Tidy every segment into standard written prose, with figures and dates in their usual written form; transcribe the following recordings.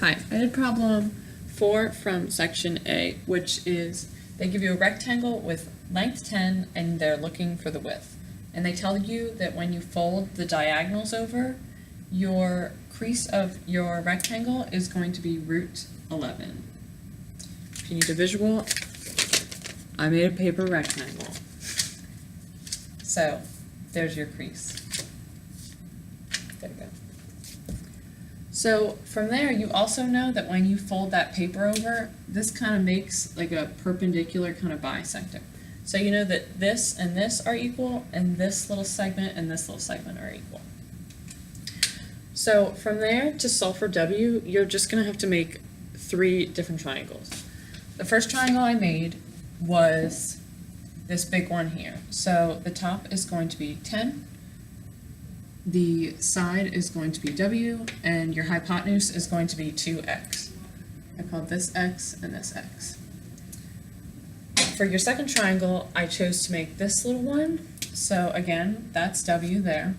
Hi, I did problem 4 from section A, which is they give you a rectangle with length 10 and they're looking for the width. And they tell you that when you fold the diagonals over, your crease of your rectangle is going to be root 11. If you need a visual, I made a paper rectangle. So, there's your crease. There you go. So from there, you also know that when you fold that paper over, this kind of makes like a perpendicular kind of bisector. So you know that this and this are equal, and this little segment and this little segment are equal. So from there, to solve for W, you're just going to have to make 3 different triangles. The first triangle I made was this big one here. So the top is going to be 10. The side is going to be W, and your hypotenuse is going to be 2x. I called this x and this x. For your second triangle, I chose to make this little one. So again, that's W there.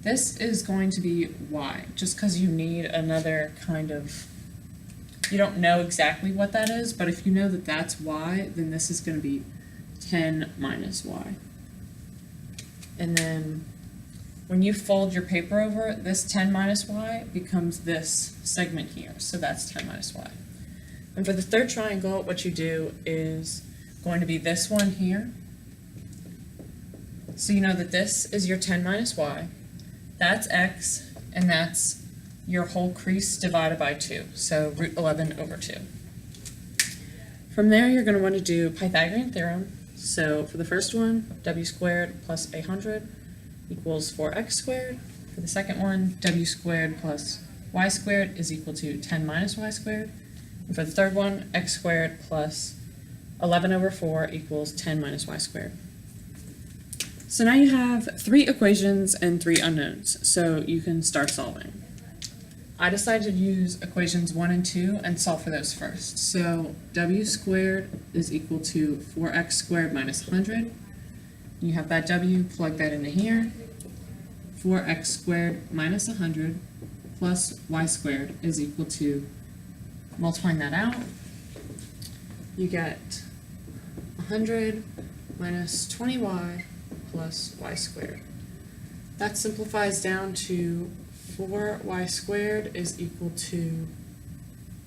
This is going to be y, just because you need another kind of, you don't know exactly what that is, but if you know that that's y, then this is going to be 10 minus y. And then when you fold your paper over, this 10 minus y becomes this segment here, so that's 10 minus y. And for the third triangle, what you do is going to be this one here. So you know that this is your 10 minus y, that's x, and that's your whole crease divided by 2, so root 11 over 2. From there, you're going to want to do Pythagorean theorem. So for the first one, w squared plus 800 equals 4x squared. For the second one, w squared plus y squared is equal to 10 minus y squared. And for the third one, x squared plus 11 over 4 equals 10 minus y squared. So now you have 3 equations and 3 unknowns, so you can start solving. I decided to use equations 1 and 2 and solve for those first. So w squared is equal to 4x squared minus 100. You have that w, plug that into here. 4x squared minus 100 plus y squared is equal to, multiplying that out, you get 100 minus 20y plus y squared. That simplifies down to 4y squared is equal to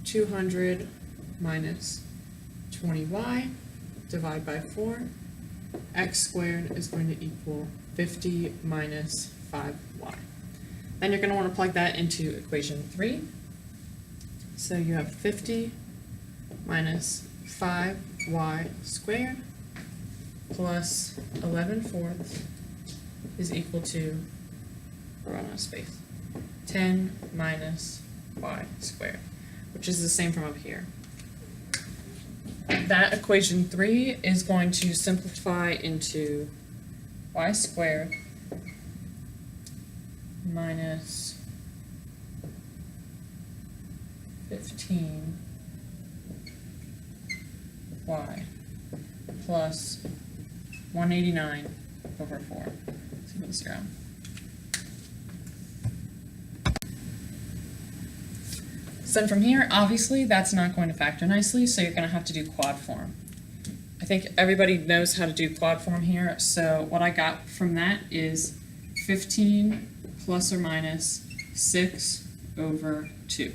200 minus 20y divided by 4. X squared is going to equal 50 minus 5y. Then you're going to want to plug that into equation 3. So you have 50 minus 5y squared plus 11/4 is equal to, or run out of space, 10 minus y squared, which is the same from up here. That equation 3 is going to simplify into y squared minus 15y plus 189 over 4 is equal to 0. So then from here, obviously, that's not going to factor nicely, so you're going to have to do quad form. I think everybody knows how to do quad form here, so what I got from that is 15 plus or minus 6 over 2.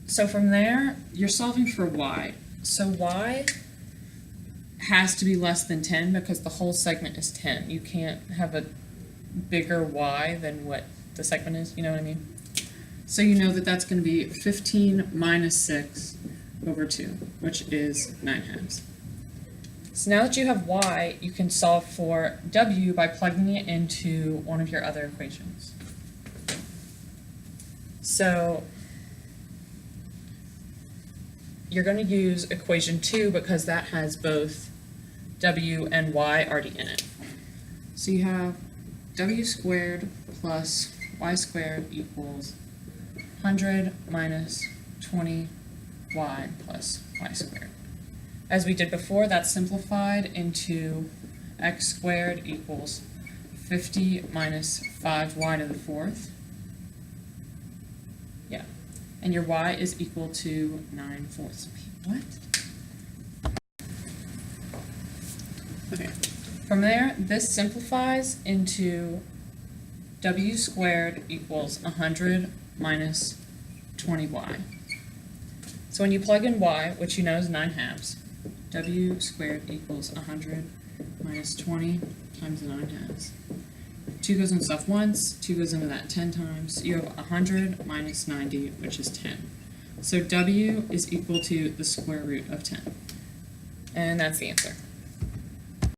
So from there, you're solving for y. So y has to be less than 10 because the whole segment is 10. You can't have a bigger y than what the segment is, you know what I mean? So you know that that's going to be 15 minus 6 over 2, which is 9/2. So now that you have y, you can solve for w by plugging it into one of your other equations. So you're going to use equation 2 because that has both w and y already in it. So you have w squared plus y squared equals 100 minus 20y plus y squared. As we did before, that's simplified into x squared equals 50 minus 5y to the 4th. Yeah, and your y is equal to 9/4. What? Okay. From there, this simplifies into w squared equals 100 minus 20y. So when you plug in y, which you know is 9/2, w squared equals 100 minus 20 times 9/2. 2 goes into stuff once, 2 goes into that 10 times. You have 100 minus 90, which is 10. So w is equal to the square root of 10. And that's the answer.